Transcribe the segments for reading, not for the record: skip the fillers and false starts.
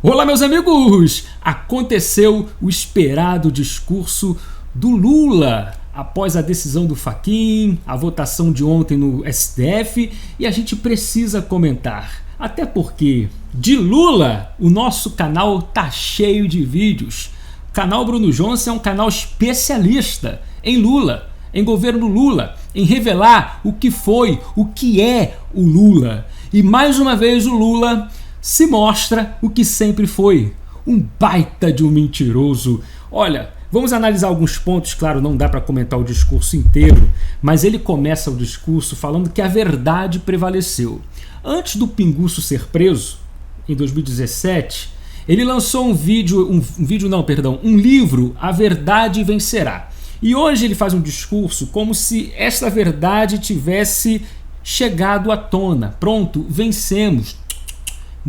Olá, meus amigos! Aconteceu o esperado discurso do Lula após a decisão do Fachin, a votação de ontem no STF, e a gente precisa comentar. Até porque de Lula o nosso canal tá cheio de vídeos. O canal Bruno Johnson é um canal especialista em Lula, em governo Lula, em revelar o que foi, o que é o Lula. E mais uma vez o Lula se mostra o que sempre foi, um baita de um mentiroso. Olha, vamos analisar alguns pontos, claro, não dá para comentar o discurso inteiro, mas ele começa o discurso falando que a verdade prevaleceu. Antes do Pinguço ser preso, em 2017, ele lançou um livro, A Verdade Vencerá. E hoje ele faz um discurso como se essa verdade tivesse chegado à tona. Pronto, vencemos.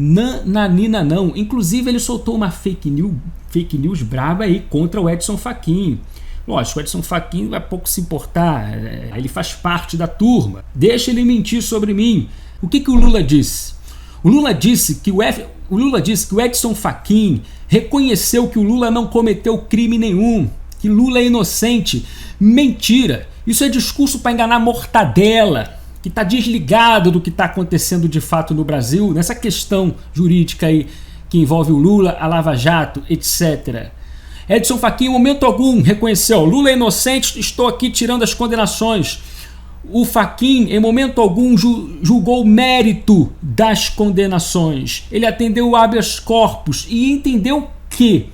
Nananina não. Inclusive ele soltou uma fake news braba aí contra o Edson Fachin. Lógico, o Edson Fachin vai pouco se importar, ele faz parte da turma. Deixa ele mentir sobre mim. O que o Lula disse? O Lula disse que o Edson Fachin reconheceu que o Lula não cometeu crime nenhum, que Lula é inocente. Mentira! Isso é discurso para enganar mortadela, que está desligado do que está acontecendo de fato no Brasil, nessa questão jurídica aí que envolve o Lula, a Lava Jato, etc. Edson Fachin em momento algum reconheceu: Lula é inocente, estou aqui tirando as condenações. O Fachin em momento algum julgou o mérito das condenações. Ele atendeu o habeas corpus e entendeu que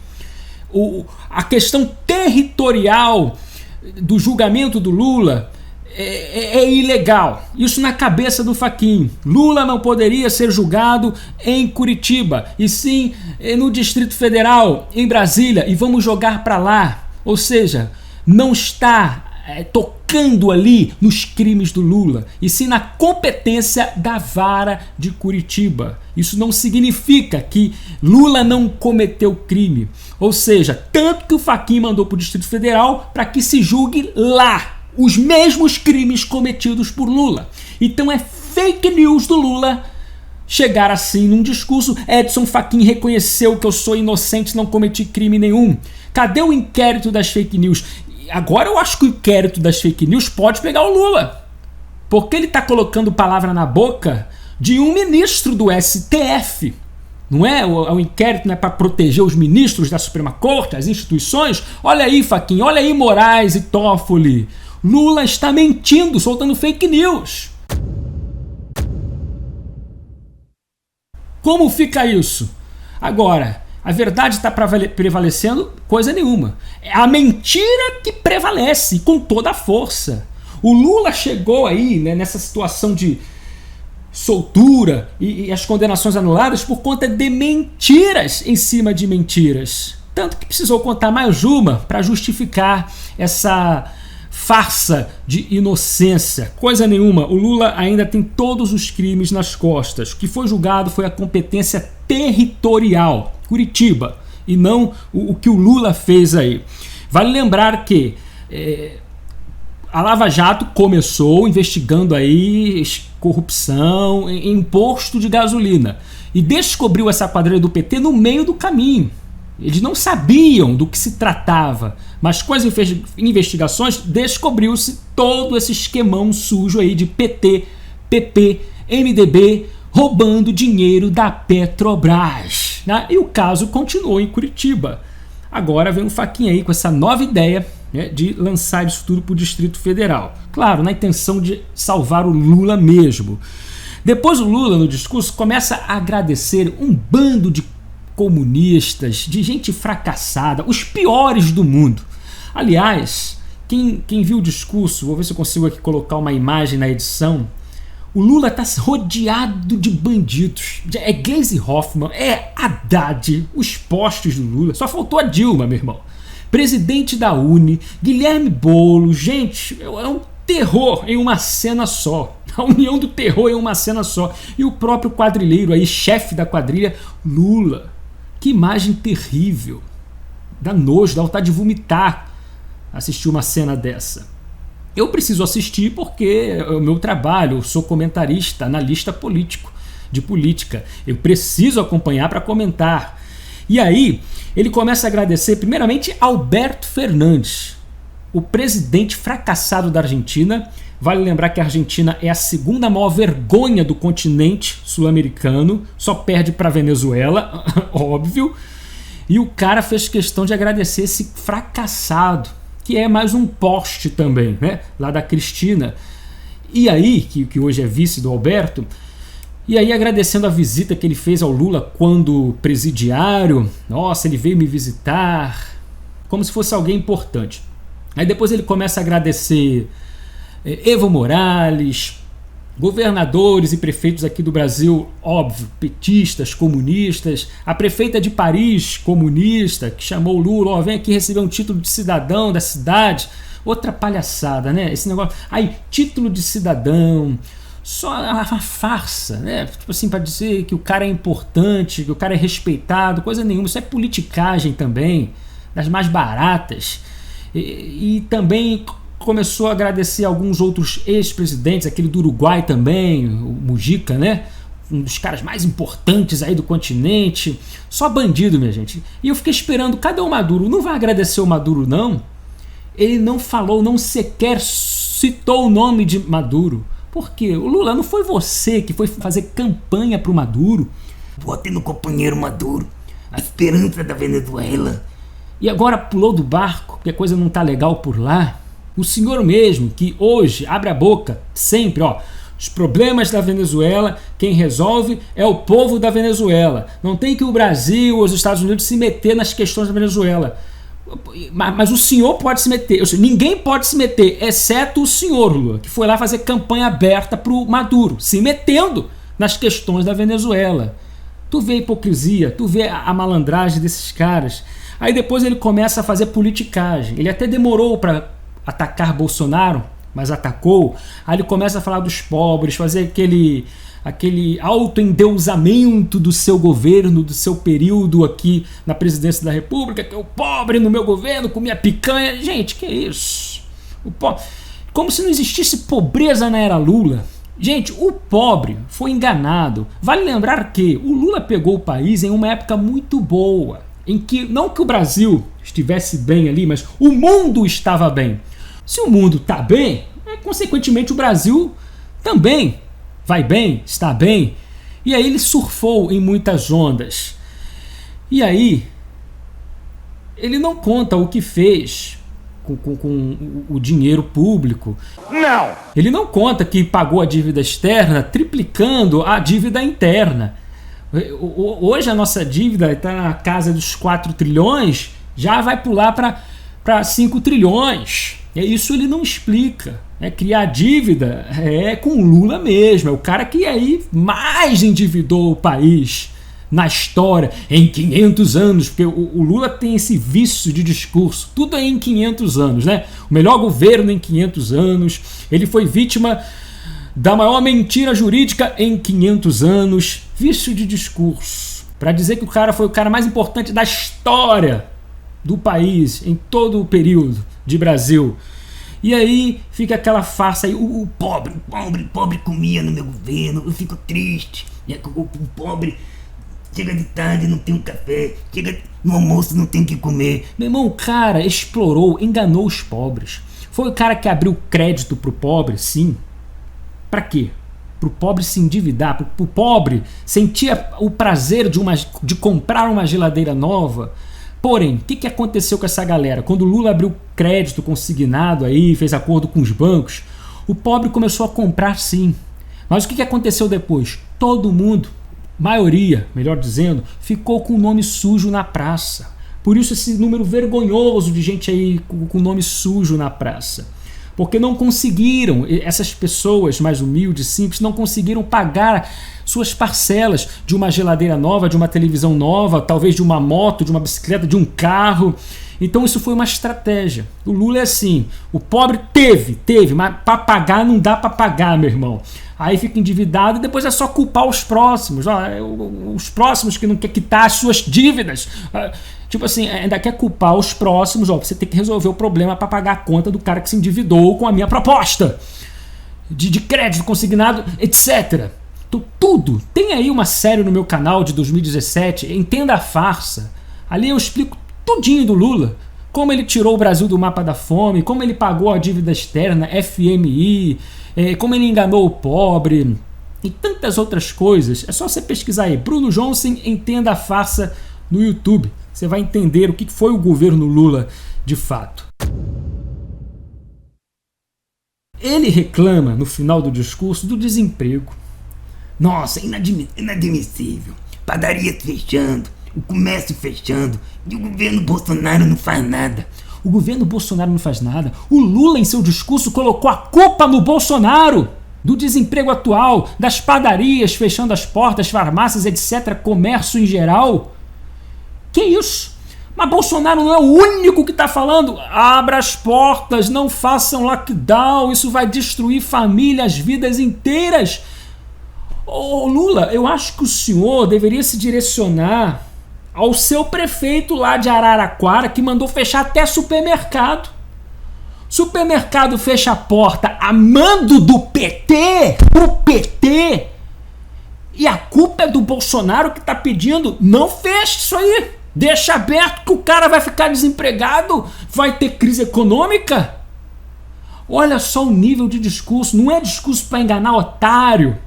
a questão territorial do julgamento do Lula é ilegal. Isso na cabeça do Fachin. Lula não poderia ser julgado em Curitiba, e sim no Distrito Federal, em Brasília, e vamos jogar para lá. Ou seja, não está tocando ali nos crimes do Lula, e sim na competência da vara de Curitiba. Isso não significa que Lula não cometeu crime. Ou seja, tanto que o Fachin mandou para o Distrito Federal para que se julgue lá os mesmos crimes cometidos por Lula. Então é fake news do Lula chegar assim num discurso: Edson Fachin reconheceu que eu sou inocente, não cometi crime nenhum. Cadê o inquérito das fake news? Agora eu acho que o inquérito das fake news pode pegar o Lula, porque ele está colocando palavra na boca de um ministro do STF. Não é? O inquérito não é para proteger os ministros da Suprema Corte, as instituições? Olha aí, Fachin, olha aí, Moraes e Toffoli. Lula está mentindo, soltando fake news. Como fica isso? Agora, a verdade está prevalecendo? Coisa nenhuma. É a mentira que prevalece com toda a força. O Lula chegou aí, né, nessa situação de soltura e as condenações anuladas por conta de mentiras em cima de mentiras. Tanto que precisou contar mais uma para justificar essa farsa de inocência. Coisa nenhuma. O Lula ainda tem todos os crimes nas costas. O que foi julgado foi a competência territorial, Curitiba, e não o que o Lula fez aí. Vale lembrar que a Lava Jato começou investigando aí corrupção em posto de gasolina e descobriu essa quadrilha do PT no meio do caminho. Eles não sabiam do que se tratava, mas com as investigações descobriu-se todo esse esquemão sujo aí de PT, PP, MDB roubando dinheiro da Petrobras, né? E o caso continuou em Curitiba. Agora vem o Fachin aí com essa nova ideia, né, de lançar isso tudo para o Distrito Federal. Claro, na intenção de salvar o Lula mesmo. Depois o Lula, no discurso, começa a agradecer um bando de comunistas, de gente fracassada, os piores do mundo. Aliás, quem viu o discurso, vou ver se eu consigo aqui colocar uma imagem na edição. O Lula está rodeado de bandidos. É Gleisi Hoffmann, é Haddad, os postes do Lula. Só faltou a Dilma, meu irmão. Presidente da Uni, Guilherme Boulos. Gente, é um terror em uma cena só. A união do terror em uma cena só. E o próprio quadrilheiro aí, chefe da quadrilha, Lula. Que imagem terrível. Dá nojo, dá vontade de vomitar assistir uma cena dessa. Eu preciso assistir porque é o meu trabalho, eu sou comentarista, analista político, de política. Eu preciso acompanhar para comentar. E aí ele começa a agradecer primeiramente Alberto Fernandes, o presidente fracassado da Argentina. Vale lembrar que a Argentina é a segunda maior vergonha do continente sul-americano, só perde para a Venezuela, óbvio. E o cara fez questão de agradecer esse fracassado, que é mais um poste também, né? Lá da Cristina. E aí, que hoje é vice do Alberto, e aí agradecendo a visita que ele fez ao Lula quando presidiário. Nossa, ele veio me visitar, como se fosse alguém importante. Aí depois ele começa a agradecer Evo Morales, governadores e prefeitos aqui do Brasil, óbvio, petistas, comunistas, a prefeita de Paris, comunista, que chamou o Lula, ó, vem aqui receber um título de cidadão da cidade. Outra palhaçada, né? Esse negócio. Aí, título de cidadão, só uma farsa, né? Tipo assim, para dizer que o cara é importante, que o cara é respeitado, coisa nenhuma. Isso é politicagem também, das mais baratas. E também começou a agradecer alguns outros ex-presidentes, aquele do Uruguai também, o Mujica, né? Um dos caras mais importantes aí do continente. Só bandido, minha gente. E eu fiquei esperando, cadê o Maduro? Não vai agradecer o Maduro, não? Ele não falou, não sequer citou o nome de Maduro. Por quê? O Lula, não foi você que foi fazer campanha pro Maduro? Vote no companheiro Maduro, a esperança da Venezuela. E agora pulou do barco, porque a coisa não tá legal por lá? O senhor mesmo, que hoje abre a boca sempre, ó, os problemas da Venezuela, quem resolve é o povo da Venezuela. Não tem que o Brasil ou os Estados Unidos se meter nas questões da Venezuela. Mas o senhor pode se meter, ninguém pode se meter, exceto o senhor, Lula, que foi lá fazer campanha aberta pro Maduro, se metendo nas questões da Venezuela. Tu vê a hipocrisia, tu vê a malandragem desses caras. Aí depois ele começa a fazer politicagem. Ele até demorou para atacar Bolsonaro, mas atacou. Aí ele começa a falar dos pobres, fazer aquele autoendeusamento do seu governo, do seu período aqui na presidência da República, que é o pobre no meu governo comia picanha. Gente, que isso? Como se não existisse pobreza na era Lula. Gente, o pobre foi enganado. Vale lembrar que o Lula pegou o país em uma época muito boa, em que, não que o Brasil estivesse bem ali, mas o mundo estava bem. Se o mundo está bem, consequentemente o Brasil também vai bem, está bem. E aí ele surfou em muitas ondas. E aí ele não conta o que fez com o dinheiro público. Não! Ele não conta que pagou a dívida externa triplicando a dívida interna. Hoje a nossa dívida está na casa dos 4 trilhões, já vai pular para 5 trilhões. Isso ele não explica. Criar dívida é com o Lula mesmo, é o cara que aí mais endividou o país na história, em 500 anos, porque o Lula tem esse vício de discurso, tudo é em 500 anos, né? O melhor governo em 500 anos, ele foi vítima da maior mentira jurídica em 500 anos, vício de discurso, para dizer que o cara foi o cara mais importante da história do país, em todo o período de Brasil. E aí fica aquela farsa aí, o pobre comia no meu governo, eu fico triste. O pobre chega de tarde, não tem um café, chega no almoço, não tem o que comer. Meu irmão, o cara explorou, enganou os pobres. Foi o cara que abriu crédito pro pobre, sim. Pra quê? Pro pobre se endividar, pro pobre sentir o prazer de comprar uma geladeira nova. Porém, o que aconteceu com essa galera? Quando o Lula abriu crédito consignado aí, fez acordo com os bancos, o pobre começou a comprar sim. Mas o que aconteceu depois? Todo mundo, maioria, melhor dizendo, ficou com o nome sujo na praça. Por isso esse número vergonhoso de gente aí com o nome sujo na praça. Porque não conseguiram, essas pessoas mais humildes, simples, não conseguiram pagar suas parcelas de uma geladeira nova, de uma televisão nova, talvez de uma moto, de uma bicicleta, de um carro. Então isso foi uma estratégia. O Lula é assim, o pobre teve, mas para pagar não dá para pagar, meu irmão. Aí fica endividado e depois é só culpar os próximos. Os próximos que não quer quitar as suas dívidas. Tipo assim, ainda quer culpar os próximos. Você tem que resolver o problema para pagar a conta do cara que se endividou com a minha proposta de crédito consignado, etc. Tudo. Tem aí uma série no meu canal de 2017, Entenda a Farsa. Ali eu explico tudinho do Lula. Como ele tirou o Brasil do mapa da fome, como ele pagou a dívida externa, FMI, como ele enganou o pobre e tantas outras coisas. É só você pesquisar aí, Bruno Johnson, Entenda a Farsa no YouTube. Você vai entender o que foi o governo Lula de fato. Ele reclama no final do discurso do desemprego. Nossa, inadmissível. Padarias fechando, o comércio fechando e o governo Bolsonaro não faz nada. O governo Bolsonaro não faz nada. O Lula, em seu discurso, colocou a culpa no Bolsonaro. Do desemprego atual, das padarias fechando as portas, farmácias, etc., comércio em geral. Que isso? Mas Bolsonaro não é o único que está falando. Abra as portas, não façam lockdown, isso vai destruir famílias, vidas inteiras. Ô Lula, eu acho que o senhor deveria se direcionar ao seu prefeito lá de Araraquara, que mandou fechar até supermercado. Supermercado fecha a porta a mando do PT, o PT. E a culpa é do Bolsonaro que está pedindo, não feche isso aí. Deixa aberto que o cara vai ficar desempregado, vai ter crise econômica. Olha só o nível de discurso, não é discurso para enganar otário.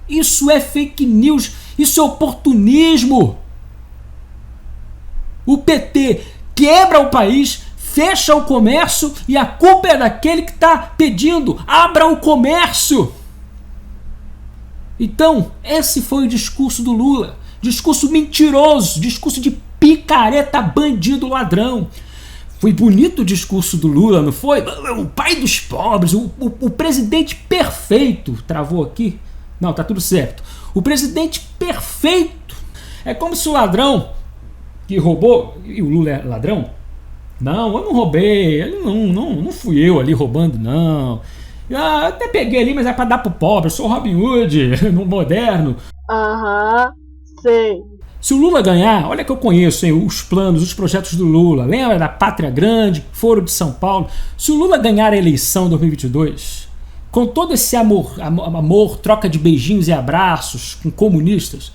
Isso é fake news, isso é oportunismo. O PT quebra o país, fecha o comércio e a culpa é daquele que está pedindo, abra o comércio. Então, esse foi o discurso do Lula. Discurso mentiroso, discurso de picareta, bandido, ladrão. Foi bonito o discurso do Lula, não foi? O pai dos pobres, o presidente perfeito. Travou aqui? Não, tá tudo certo. O presidente perfeito. É como se o ladrão que roubou, e o Lula é ladrão? Não, eu não roubei, não fui eu ali roubando, não. Eu até peguei ali, mas é pra dar pro pobre, eu sou Robin Hood, no moderno. Aham, sei. Se o Lula ganhar, olha que eu conheço, hein, os planos, os projetos do Lula. Lembra da Pátria Grande, Foro de São Paulo? Se o Lula ganhar a eleição em 2022, com todo esse amor, troca de beijinhos e abraços com comunistas,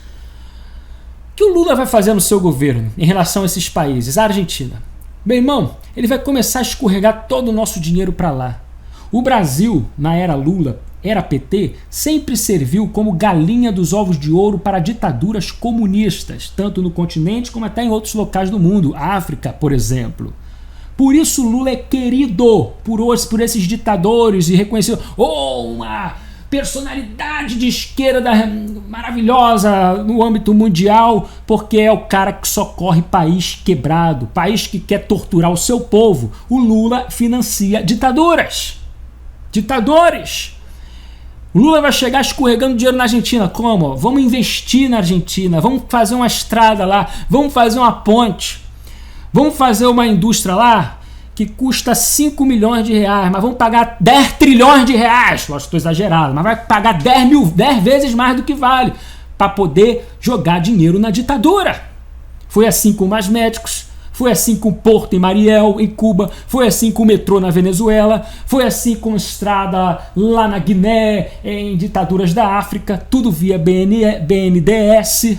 o que o Lula vai fazer no seu governo em relação a esses países? A Argentina. Meu irmão, ele vai começar a escorregar todo o nosso dinheiro para lá. O Brasil, na era Lula, era PT, sempre serviu como galinha dos ovos de ouro para ditaduras comunistas, tanto no continente como até em outros locais do mundo, África, por exemplo. Por isso Lula é querido por esses ditadores e reconhecido uma personalidade de esquerda maravilhosa no âmbito mundial, porque é o cara que socorre país quebrado, país que quer torturar o seu povo. O Lula financia ditaduras. Ditadores. O Lula vai chegar escorregando dinheiro na Argentina. Como? Vamos investir na Argentina, vamos fazer uma estrada lá, vamos fazer uma ponte, vamos fazer uma indústria lá que custa 5 milhões de reais, mas vamos pagar 10 trilhões de reais. Lógico, estou exagerado, mas vai pagar 10 vezes mais do que vale para poder jogar dinheiro na ditadura. Foi assim com mais médicos, foi assim com o Porto em Mariel, em Cuba, foi assim com o metrô na Venezuela, foi assim com a estrada lá na Guiné, em ditaduras da África, tudo via BNDES.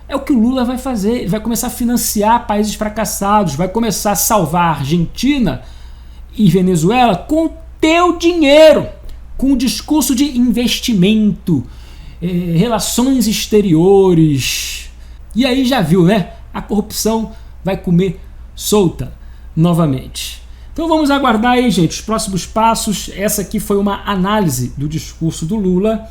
É o que o Lula vai fazer, ele vai começar a financiar países fracassados, vai começar a salvar a Argentina e Venezuela com teu dinheiro, com o discurso de investimento, relações exteriores. E aí já viu, né? A corrupção vai comer solta novamente. Então vamos aguardar aí, gente, os próximos passos. Essa aqui foi uma análise do discurso do Lula.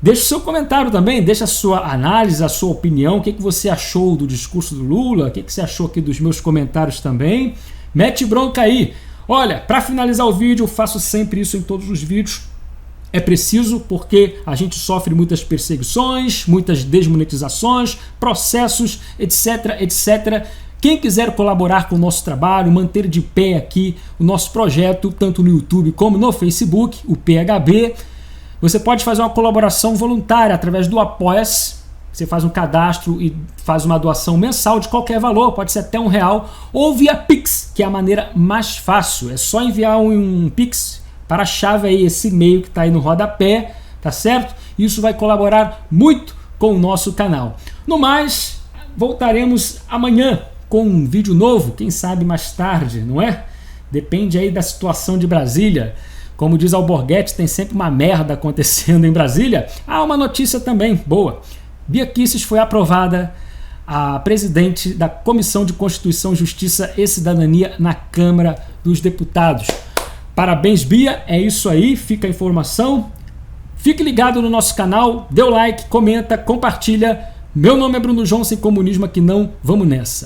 Deixe o seu comentário também, deixe a sua análise, a sua opinião, o que você achou do discurso do Lula, o que você achou aqui dos meus comentários também. Mete bronca aí. Olha, para finalizar o vídeo, eu faço sempre isso em todos os vídeos. É preciso porque a gente sofre muitas perseguições, muitas desmonetizações, processos, etc, etc. Quem quiser colaborar com o nosso trabalho, manter de pé aqui o nosso projeto, tanto no YouTube como no Facebook, o PHB, você pode fazer uma colaboração voluntária através do Apoia-se. Você faz um cadastro e faz uma doação mensal de qualquer valor, pode ser até R$1, ou via Pix, que é a maneira mais fácil. É só enviar um Pix para a chave aí, esse e-mail que está aí no rodapé, tá certo? Isso vai colaborar muito com o nosso canal. No mais, voltaremos amanhã com um vídeo novo, quem sabe mais tarde, não é? Depende aí da situação de Brasília. Como diz Alborguete, tem sempre uma merda acontecendo em Brasília. Há uma notícia também boa. Bia Kicis foi aprovada a presidente da Comissão de Constituição, Justiça e Cidadania na Câmara dos Deputados. Parabéns, Bia, é isso aí, fica a informação. Fique ligado no nosso canal, dê o like, comenta, compartilha. Meu nome é Bruno João, sem comunismo aqui não, vamos nessa.